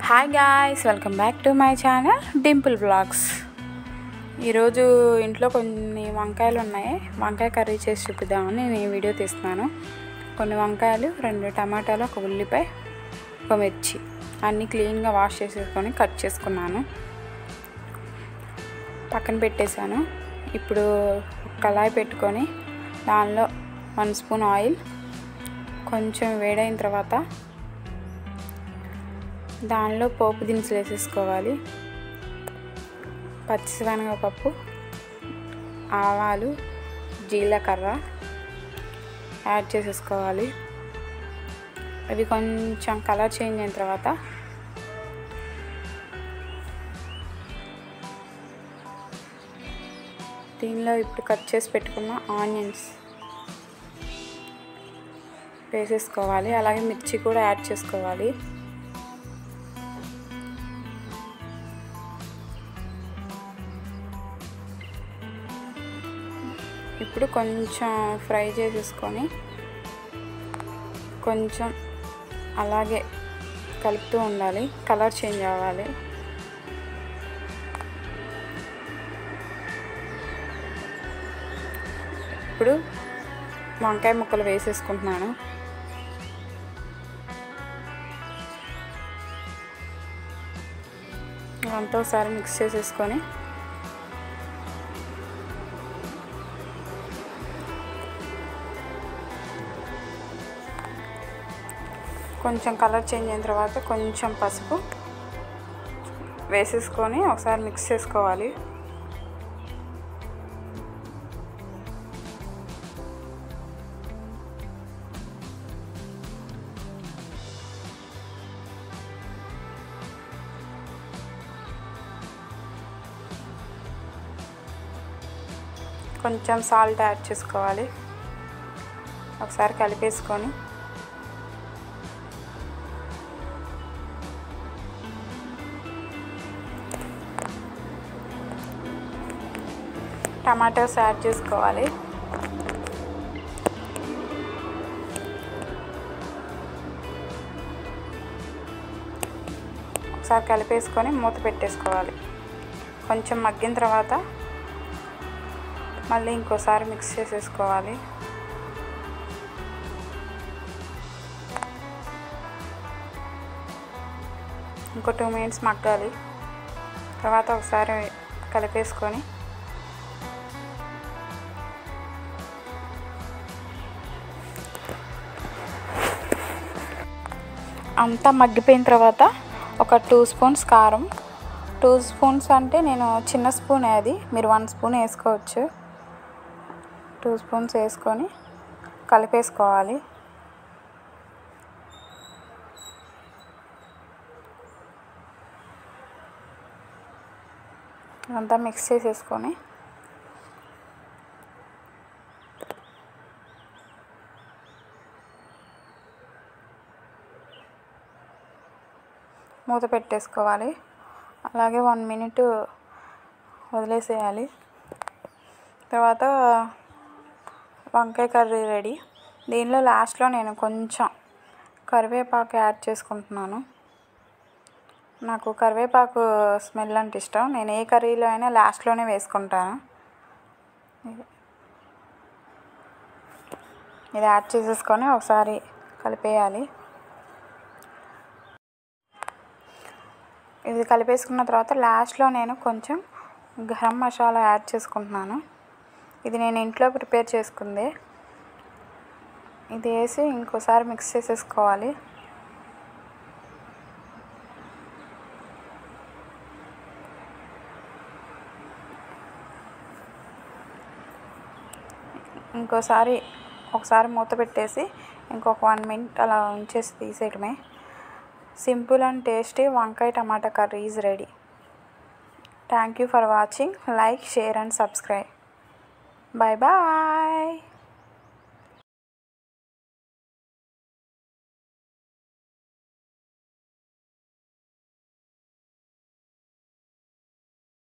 Hi guys, welcome back to my channel Dimple blogs. ఈరోజు ఇంట్లో కొన్ని వంకాయలు ఉన్నాయి. వంకాయ కర్రీ చేసి చూపిద్దామని నేను ఈ వీడియో తీస్తున్నాను. కొన్ని వంకాయలు, 2 టమాటాలు, 1 ఉల్లిపాయ, 1 మిర్చి అన్నీ క్లీన్గా వాష్ చేసేసుకొని కట్ చేసుకున్నాను, పక్కన పెట్టేశాను. ఇప్పుడు కళాయి పెట్టుకొని దానిలో 1 స్పూన్ ఆయిల్, కొంచెం వేడైన తర్వాత దానిలో పోపు దినుసులు వేసేసుకోవాలి. పచ్చిశనగపప్పు, ఆవాలు, జీలకర్ర యాడ్ చేసేసుకోవాలి. అవి కొంచెం కలర్ చేంజ్ అయిన తర్వాత దీనిలో ఇప్పుడు కట్ చేసి పెట్టుకున్న ఆనియన్స్ వేసేసుకోవాలి. అలాగే మిర్చి కూడా యాడ్ చేసుకోవాలి. ఇప్పుడు కొంచెం ఫ్రై చేసేసుకొని కొంచెం అలాగే కలుపుతూ ఉండాలి, కలర్ చేంజ్ అవ్వాలి. ఇప్పుడు వంకాయ ముక్కలు వేసేసుకుంటున్నాను. అంతా ఒకసారి మిక్స్ చేసేసుకొని కొంచెం కలర్ చేంజ్ అయిన తర్వాత కొంచెం పసుపు వేసేసుకొని ఒకసారి మిక్స్ చేసుకోవాలి. కొంచెం సాల్ట్ యాడ్ చేసుకోవాలి. ఒకసారి కలిపేసుకొని టమాటోస్ యాడ్ చేసుకోవాలి. ఒకసారి కలిపేసుకొని మూత పెట్టేసుకోవాలి. కొంచెం మగ్గిన తర్వాత మళ్ళీ ఇంకోసారి మిక్స్ చేసేసుకోవాలి. ఇంకో 2 మినిట్స్ మగ్గాలి. తర్వాత ఒకసారి కలిపేసుకొని అంతా మగ్గిపోయిన తర్వాత ఒక 2 స్పూన్స్ కారం, 2 స్పూన్స్ అంటే నేను చిన్న స్పూన్, అది మీరు 1 స్పూన్ వేసుకోవచ్చు. 2 స్పూన్స్ వేసుకొని కలిపేసుకోవాలి. అంతా మిక్స్ చేసేసుకొని మూత పెట్టేసుకోవాలి. అలాగే 1 మినిట్ వదిలేసేయాలి. తర్వాత వంకాయ కర్రీ రెడీ. దీనిలో లాస్ట్లో నేను కొంచెం కరివేపాకు యాడ్ చేసుకుంటున్నాను. నాకు కరివేపాకు స్మెల్ అంటే ఇష్టం. నేను ఏ కర్రీలో అయినా లాస్ట్లోనే వేసుకుంటాను. ఇది యాడ్ చేసేసుకొని ఒకసారి కలిపేయాలి. ఇది కలిపేసుకున్న తర్వాత లాస్ట్లో నేను కొంచెం గరం మసాలా యాడ్ చేసుకుంటున్నాను. ఇది నేను ఇంట్లో ప్రిపేర్ చేసుకుంది. ఇది వేసి ఇంకోసారి మిక్స్ చేసేసుకోవాలి. ఒకసారి మూత పెట్టేసి ఇంకొక 1 మినిట్ అలా ఉంచేసి తీసేయడమే. Simple and tasty vankaya tomato curry is ready. Thank you for watching. Like, share and subscribe. Bye bye.